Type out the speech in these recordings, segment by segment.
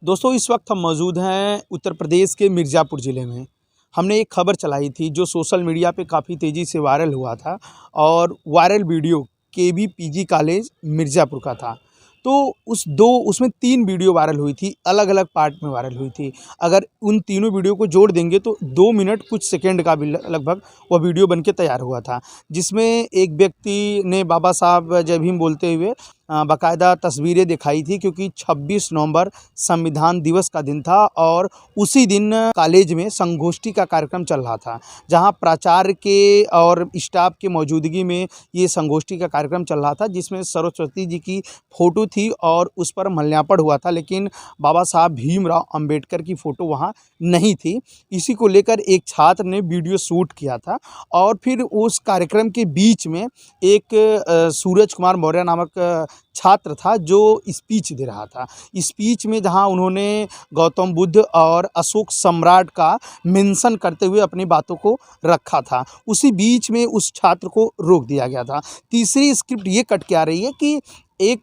दोस्तों इस वक्त हम मौजूद हैं उत्तर प्रदेश के मिर्ज़ापुर ज़िले में। हमने एक खबर चलाई थी जो सोशल मीडिया पे काफ़ी तेज़ी से वायरल हुआ था और वायरल वीडियो केवी पीजी कॉलेज मिर्ज़ापुर का था। तो उसमें 3 वीडियो वायरल हुई थी, अलग-अलग पार्ट में वायरल हुई थी। अगर उन तीनों वीडियो को जोड़ देंगे तो 2 मिनट कुछ सेकंड का भी लगभग वह वीडियो बन के तैयार हुआ था। जिसमें एक व्यक्ति ने बाबा साहब जय भीम बोलते हुए बाकायदा तस्वीरें दिखाई थी, क्योंकि 26 नवंबर संविधान दिवस का दिन था और उसी दिन कॉलेज में संगोष्ठी का कार्यक्रम चल रहा था, जहां प्राचार्य के और स्टाफ की मौजूदगी में ये संगोष्ठी का कार्यक्रम चल रहा था, जिसमें सरस्वती जी की फ़ोटो थी और उस पर माल्यार्पण हुआ था, लेकिन बाबा साहब भीमराव अंबेडकर की फ़ोटो वहाँ नहीं थी। इसी को लेकर एक छात्र ने वीडियो शूट किया था और फिर उस कार्यक्रम के बीच में एक सूरज कुमार मौर्य नामक छात्र था जो स्पीच दे रहा था। स्पीच में जहां उन्होंने गौतम बुद्ध और अशोक सम्राट का मेंशन करते हुए अपनी बातों को रखा था, उसी बीच में उस छात्र को रोक दिया गया था। तीसरी स्क्रिप्ट ये कट के आ रही है कि एक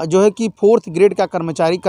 जो है कि 4th ग्रेड का कर्मचारी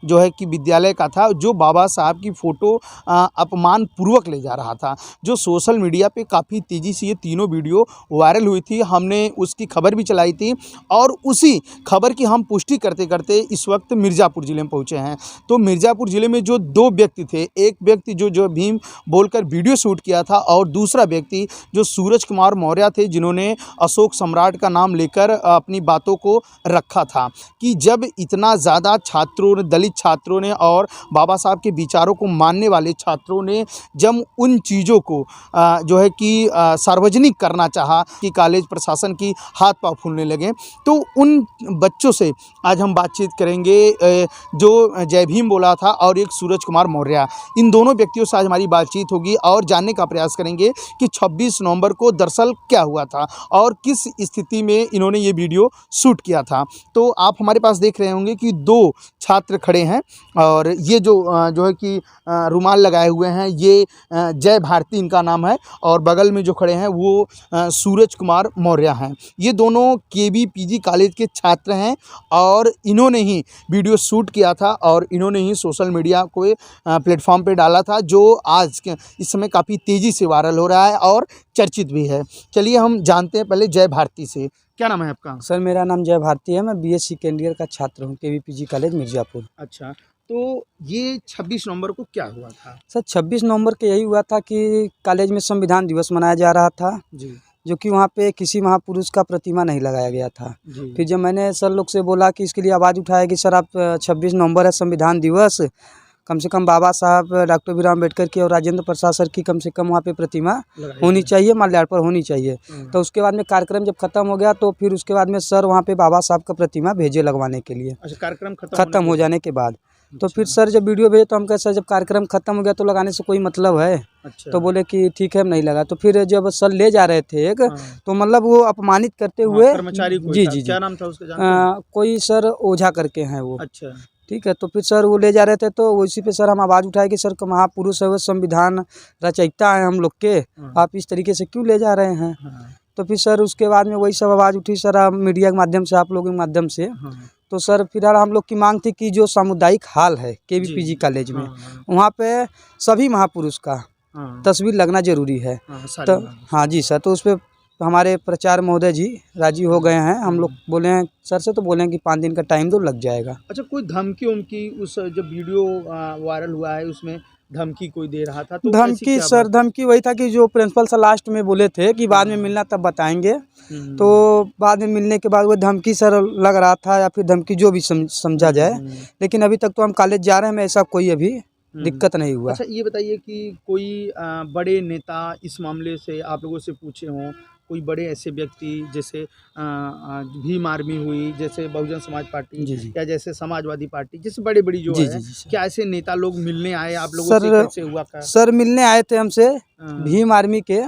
जो है कि विद्यालय का था, जो बाबा साहब की फ़ोटो अपमानपूर्वक ले जा रहा था, जो सोशल मीडिया पे काफ़ी तेज़ी से ये तीनों वीडियो वायरल हुई थी। हमने उसकी खबर भी चलाई थी और उसी खबर की हम पुष्टि करते करते इस वक्त मिर्ज़ापुर ज़िले में पहुँचे हैं। तो मिर्ज़ापुर ज़िले में जो 2 व्यक्ति थे, एक व्यक्ति जो भीम बोलकर वीडियो शूट किया था और दूसरा व्यक्ति जो सूरज कुमार मौर्य थे, जिन्होंने अशोक सम्राट का नाम लेकर अपनी बातों को रखा था। कि जब इतना ज़्यादा छात्रों ने, दलित छात्रों ने और बाबा साहब के विचारों को मानने वाले छात्रों ने जब उन चीज़ों को जो है कि सार्वजनिक करना चाहा कि कॉलेज प्रशासन की हाथ पांव फूलने लगे, तो उन बच्चों से आज हम बातचीत करेंगे जो जय भीम बोला था और एक सूरज कुमार मौर्य। इन दोनों व्यक्तियों से आज हमारी बातचीत होगी और जानने का प्रयास करेंगे कि 26 नवंबर को दरअसल क्या हुआ था और किस स्थिति में इन्होंने ये वीडियो शूट किया था। तो आप हमारे पास देख रहे होंगे कि 2 छात्र खड़े हैं और ये जो है कि रुमाल लगाए हुए हैं, ये जय भारती इनका नाम है और बगल में जो खड़े हैं वो सूरज कुमार मौर्य हैं। ये दोनों केवी पीजी कॉलेज के छात्र हैं और इन्होंने ही वीडियो शूट किया था और इन्होंने ही सोशल मीडिया को प्लेटफॉर्म पे डाला था, जो आज के इस समय काफ़ी तेज़ी से वायरल हो रहा है और चर्चित भी है। चलिए हम जानते हैं पहले जय भारती से। क्या नाम है आपका? सर मेरा नाम जय भारती है, मैं बीएस सेकेंड ईयर का छात्र हूँ केवी पीजी कॉलेज मिर्ज़ापुर। अच्छा, तो ये 26 नवंबर को क्या हुआ था? सर 26 नवंबर को यही हुआ था कि कॉलेज में संविधान दिवस मनाया जा रहा था जी। जो कि वहाँ पे किसी महापुरुष का प्रतिमा नहीं लगाया गया था। फिर जब मैंने सर लोग से बोला कि इसके लिए आवाज़ उठाया कि सर आप 26 नवंबर है संविधान दिवस, कम से कम बाबा साहब डॉक्टर भीमराव अम्बेडकर की और राजेंद्र प्रसाद सर की कम से कम वहाँ पे प्रतिमा होनी चाहिए, माल्यार्पण होनी चाहिए। तो उसके बाद में कार्यक्रम जब खत्म हो गया तो फिर उसके बाद में सर वहाँ पे बाबा साहब का प्रतिमा भेजे लगवाने के लिए। अच्छा, कार्यक्रम खत्म हो जाने के बाद तो फिर सर जब वीडियो भेजे तो हम कहे सर जब कार्यक्रम खत्म हो गया तो लगाने से कोई मतलब है? अच्छा। तो बोले कि ठीक है हम नहीं लगा। तो फिर जब सर ले जा रहे थे एक तो मतलब वो अपमानित करते हुए कर्मचारी जी जी क्या नाम था उसका? कोई सर ओझा करके हैं वो। अच्छा, ठीक है। तो फिर सर वो ले जा रहे थे तो उसी पे सर हम आवाज़ उठाए कि सर महापुरुष है, वो संविधान रचयिता है हम लोग के, आप इस तरीके से क्यों ले जा रहे हैं? तो फिर सर उसके बाद में वही सब आवाज़ उठी सर मीडिया के माध्यम से, आप लोगों के माध्यम से। तो सर फिलहाल हम लोग की मांग थी कि जो सामुदायिक हॉल है केवी पीजी कॉलेज में, वहाँ पे सभी महापुरुष का तस्वीर लगना जरूरी है। तो हाँ जी सर, तो उस पर हमारे प्राचार्य महोदय जी राजी हो गए हैं। हम लोग बोले हैं सर से, तो बोले हैं कि 5 दिन का टाइम दो, लग जाएगा। अच्छा, कोई धमकी उमकी उस जब वीडियो वायरल हुआ है उसमें धमकी कोई दे रहा था? तो धमकी सर, धमकी वही था कि जो प्रिंसिपल सर लास्ट में बोले थे कि बाद में मिलना तब बताएंगे, तो बाद में मिलने के बाद वो धमकी सर लग रहा था या फिर धमकी जो भी समझा जाए, लेकिन अभी तक तो हम कॉलेज जा रहे हैं, हमें ऐसा कोई अभी दिक्कत नहीं हुआ। अच्छा, ये बताइए कि कोई बड़े नेता इस मामले से आप लोगों से पूछे हों, कोई बड़े ऐसे व्यक्ति जैसे भीम आर्मी हुई, जैसे बहुजन समाज पार्टी या जैसे समाजवादी पार्टी, जैसे बड़ी जो है, क्या ऐसे नेता लोग मिलने आए आप लोगों से? कैसे हुआ था? सर मिलने आए थे हमसे भीम आर्मी के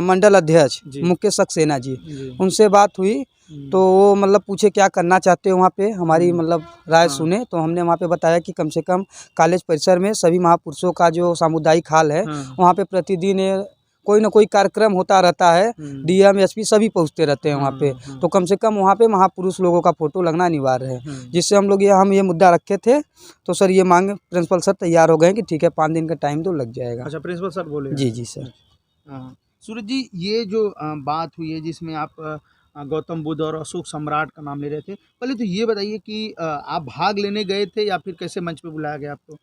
मंडल अध्यक्ष मुकेश सक्सेना जी, उनसे बात हुई तो वो मतलब पूछे क्या करना चाहते हो वहाँ पे, हमारी मतलब राय सुने। तो हमने वहाँ पे बताया कि कम से कम कॉलेज परिसर में सभी महापुरुषों का जो सामुदायिक हॉल है वहाँ पे प्रतिदिन कोई ना कोई कार्यक्रम होता रहता है, डीएम एसपी सभी पहुँचते रहते हैं वहाँ पे। तो कम से कम वहाँ पे महापुरुष लोगों का फोटो लगना अनिवार्य है, जिससे हम लोग ये मुद्दा रखे थे। तो सर ये मांग प्रिंसिपल सर तैयार हो गए कि ठीक है 5 दिन का टाइम तो लग जाएगा। अच्छा, प्रिंसिपल सर बोले? जी सर। हाँ, सूरज जी, ये जो बात हुई है जिसमें आप गौतम बुद्ध और अशोक सम्राट का नाम ले रहे थे, पहले तो ये बताइए कि आप भाग लेने गए थे या फिर कैसे मंच पे बुलाया गया आपको?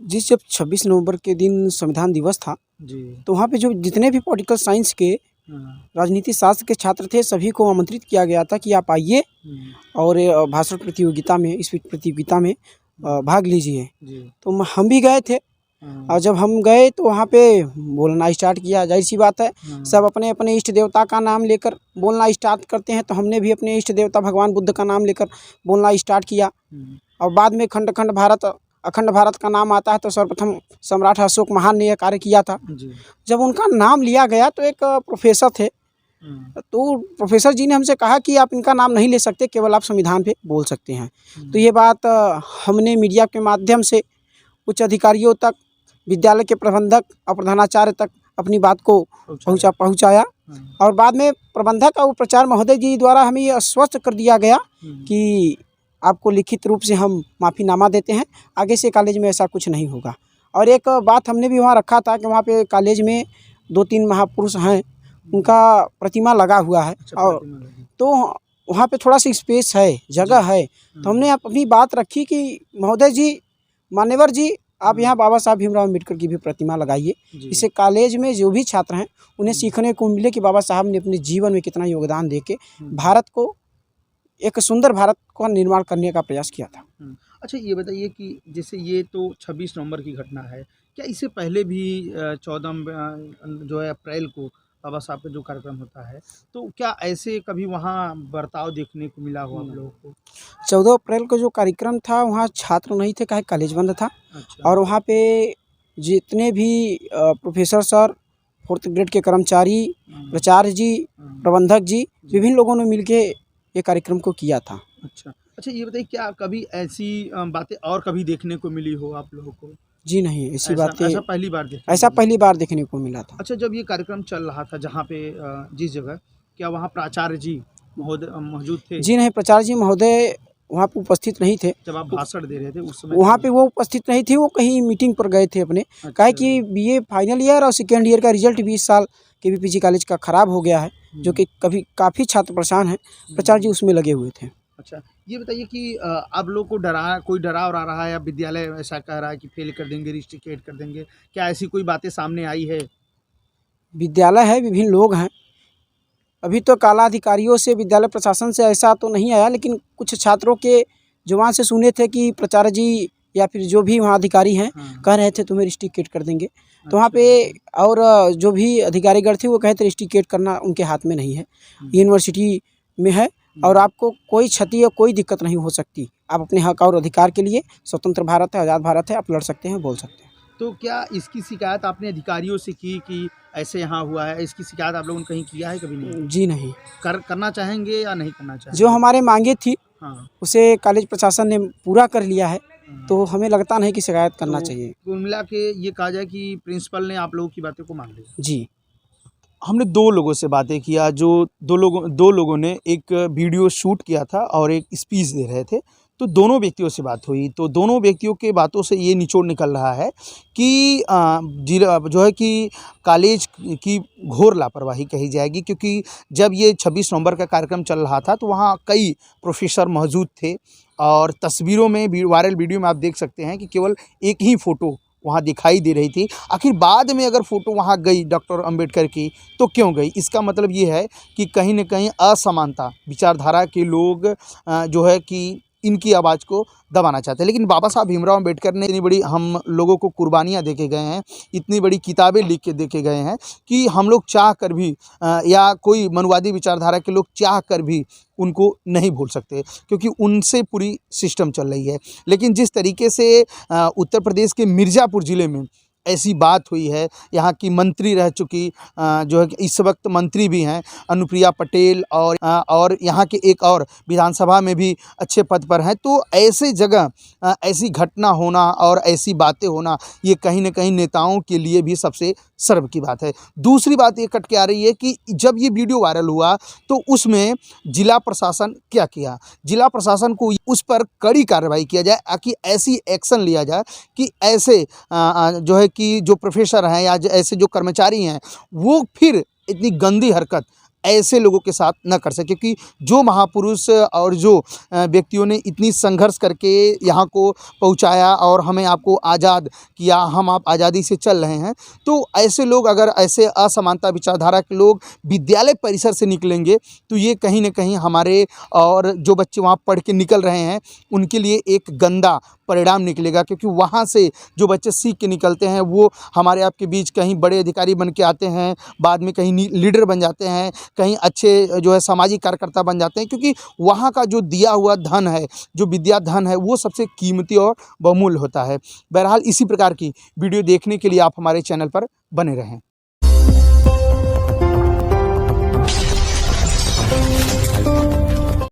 जब 26 नवंबर के दिन संविधान दिवस था, जी। तो वहाँ पे जो जितने भी पॉलिटिकल साइंस के, राजनीति शास्त्र के छात्र थे, सभी को आमंत्रित किया गया था कि आप आइए और भाषण प्रतियोगिता में, स्पीच प्रतियोगिता में भाग लीजिए। तो हम भी गए थे, और जब हम गए तो वहाँ पे बोलना स्टार्ट किया। जाहिर सी बात है, सब अपने अपने इष्ट देवता का नाम लेकर बोलना स्टार्ट करते हैं, तो हमने भी अपने इष्ट देवता भगवान बुद्ध का नाम लेकर बोलना स्टार्ट किया। और बाद में अखंड भारत का नाम आता है, तो सर्वप्रथम सम्राट अशोक महान ने यह कार्य किया था। जब उनका नाम लिया गया तो एक प्रोफेसर थे, तो प्रोफेसर जी ने हमसे कहा कि आप इनका नाम नहीं ले सकते, केवल आप संविधान पे बोल सकते हैं। तो ये बात हमने मीडिया के माध्यम से उच्च अधिकारियों तक, विद्यालय के प्रबंधक और प्रधानाचार्य तक अपनी बात को पहुंचाया। और बाद में प्रबंधक और प्रचार महोदय जी द्वारा हमें ये आश्वस्त कर दिया गया कि आपको लिखित रूप से हम माफ़ीनामा देते हैं, आगे से कॉलेज में ऐसा कुछ नहीं होगा। और एक बात हमने भी वहाँ रखा था कि वहाँ पे कॉलेज में 2-3 महापुरुष हैं, उनका प्रतिमा लगा हुआ है। और तो वहाँ पे थोड़ा सा स्पेस है, जगह है, तो हमने अपनी बात रखी कि महोदय जी, मान्यवर जी, आप यहाँ बाबा साहब भीमराव अम्बेडकर की भी प्रतिमा लगाइए। इससे कॉलेज में जो भी छात्र हैं उन्हें सीखने को मिले कि बाबा साहब ने अपने जीवन में कितना योगदान देके भारत को, एक सुंदर भारत का निर्माण करने का प्रयास किया था। अच्छा, ये बताइए कि जैसे ये तो 26 नवंबर की घटना है, क्या इससे पहले भी 14 जो है अप्रैल को बाबा साहब का जो कार्यक्रम होता है, तो क्या ऐसे कभी वहाँ बर्ताव देखने को मिला हो आप लोगों को? 14 अप्रैल को जो कार्यक्रम था, वहाँ छात्र नहीं थे, काहे कॉलेज बंद था। अच्छा। और वहाँ पे जितने भी प्रोफेसर सर, 4th ग्रेड के कर्मचारी, प्राचार्य जी, प्रबंधक जी, विभिन्न लोगों ने मिलके ये कार्यक्रम को किया था। अच्छा, ये बताइए, क्या कभी ऐसी बातें और कभी देखने को मिली हो आप लोगों को? जी नहीं, ऐसी बातें ऐसा पहली बार देखने को मिला था। अच्छा, जब ये कार्यक्रम चल रहा था जहाँ पे जिस जगह, क्या वहाँ प्राचार्य जी महोदय मौजूद थे? जी नहीं, प्राचार्य जी महोदय वहाँ पे उपस्थित नहीं थे। जब आप भाषण दे रहे थे उस समय वहाँ पे वो उपस्थित नहीं थे, वो कहीं मीटिंग पर गए थे अपने। काहे कि बीए फाइनल ईयर और सेकेंड ईयर का रिजल्ट भी इस साल केवीपीजी कॉलेज का ख़राब हो गया है, जो कि काफ़ी छात्र परेशान हैं। प्राचार्य जी उसमें लगे हुए थे। अच्छा, ये बताइए कि आप लोग को कोई डरा उरा रहा है, या विद्यालय ऐसा कह रहा है कि फेल कर देंगे, रिस्ट्रिकेट कर देंगे, क्या ऐसी कोई बातें सामने आई है? विद्यालय है, विभिन्न लोग हैं। अभी तो काला अधिकारियों से, विद्यालय प्रशासन से ऐसा तो नहीं आया, लेकिन कुछ छात्रों के जुबान से सुने थे कि प्राचार्य जी या फिर जो भी वहाँ अधिकारी हैं कह रहे थे तुम्हें रिस्ट्रिकेट कर देंगे। तो वहाँ पे और जो भी अधिकारीगण थे वो कहे थे रिस्ट्रिकेट करना उनके हाथ में नहीं है, यूनिवर्सिटी में है, और आपको कोई क्षति या कोई दिक्कत नहीं हो सकती। आप अपने हक और अधिकार के लिए, स्वतंत्र भारत है, आज़ाद भारत है, आप लड़ सकते हैं, बोल सकते हैं। तो क्या इसकी शिकायत आपने अधिकारियों से की कि ऐसे यहाँ हुआ है? इसकी शिकायत आप लोगों ने कहीं किया है कभी? नहीं। जी नहीं। करना चाहेंगे या नहीं करना चाहेंगे? जो हमारे मांगे थी, हाँ, उसे कॉलेज प्रशासन ने पूरा कर लिया है, तो हमें लगता नहीं कि शिकायत करना चाहिए। कुल मिला के ये कहा जाए कि प्रिंसिपल ने आप लोगों की बातों को मान लिया। जी। हमने 2 लोगों से बातें किया, जो 2 लोगों ने एक वीडियो शूट किया था और एक स्पीच दे रहे थे। तो दोनों व्यक्तियों से बात हुई, तो दोनों व्यक्तियों के बातों से ये निचोड़ निकल रहा है कि जो है कि कॉलेज की घोर लापरवाही कही जाएगी, क्योंकि जब ये 26 नवंबर का कार्यक्रम चल रहा था तो वहाँ कई प्रोफेसर मौजूद थे, और तस्वीरों में वायरल वीडियो में आप देख सकते हैं कि केवल एक ही फ़ोटो वहाँ दिखाई दे रही थी। आखिर बाद में अगर फ़ोटो वहाँ गई डॉक्टर अंबेडकर की, तो क्यों गई? इसका मतलब ये है कि कहीं न कहीं असमानता, विचारधारा के लोग जो है कि इनकी आवाज़ को दबाना चाहते हैं। लेकिन बाबा साहब भीमराव अम्बेडकर ने इतनी बड़ी हम लोगों को कुर्बानियाँ दे के गए हैं, इतनी बड़ी किताबें लिख के दे के गए हैं कि हम लोग चाह कर भी या कोई मनुवादी विचारधारा के लोग चाह कर भी उनको नहीं भूल सकते, क्योंकि उनसे पूरी सिस्टम चल रही है। लेकिन जिस तरीके से उत्तर प्रदेश के मिर्ज़ापुर ज़िले में ऐसी बात हुई है। यहाँ की मंत्री रह चुकी जो है कि इस वक्त मंत्री भी हैं अनुप्रिया पटेल, और यहाँ के एक और विधानसभा में भी अच्छे पद पर हैं। तो ऐसे जगह ऐसी घटना होना और ऐसी बातें होना, ये कहीं न कहीं नेताओं के लिए भी सबसे शर्म की बात है। दूसरी बात ये कट के आ रही है कि जब ये वीडियो वायरल हुआ तो उसमें जिला प्रशासन क्या किया? जिला प्रशासन को उस पर कड़ी कार्रवाई किया जाए, ताकि ऐसी एक्शन लिया जाए कि ऐसे जो है कि जो प्रोफेसर हैं या ऐसे जो कर्मचारी हैं, वो फिर इतनी गंदी हरकत ऐसे लोगों के साथ न कर सके। क्योंकि जो महापुरुष और जो व्यक्तियों ने इतनी संघर्ष करके यहाँ को पहुँचाया और हमें आपको आज़ाद किया, हम आप आज़ादी से चल रहे हैं, तो ऐसे लोग अगर ऐसे असमानता विचारधारा के लोग विद्यालय परिसर से निकलेंगे तो ये कहीं न कहीं हमारे और जो बच्चे वहाँ पढ़ के निकल रहे हैं उनके लिए एक गंदा परिणाम निकलेगा। क्योंकि वहाँ से जो बच्चे सीख के निकलते हैं वो हमारे आपके बीच कहीं बड़े अधिकारी बन के आते हैं, बाद में कहीं लीडर बन जाते हैं, कहीं अच्छे जो है सामाजिक कार्यकर्ता बन जाते हैं। क्योंकि वहाँ का जो दिया हुआ धन है, जो विद्या धन है, वो सबसे कीमती और बहुमूल्य होता है। बहरहाल इसी प्रकार की वीडियो देखने के लिए आप हमारे चैनल पर बने रहें।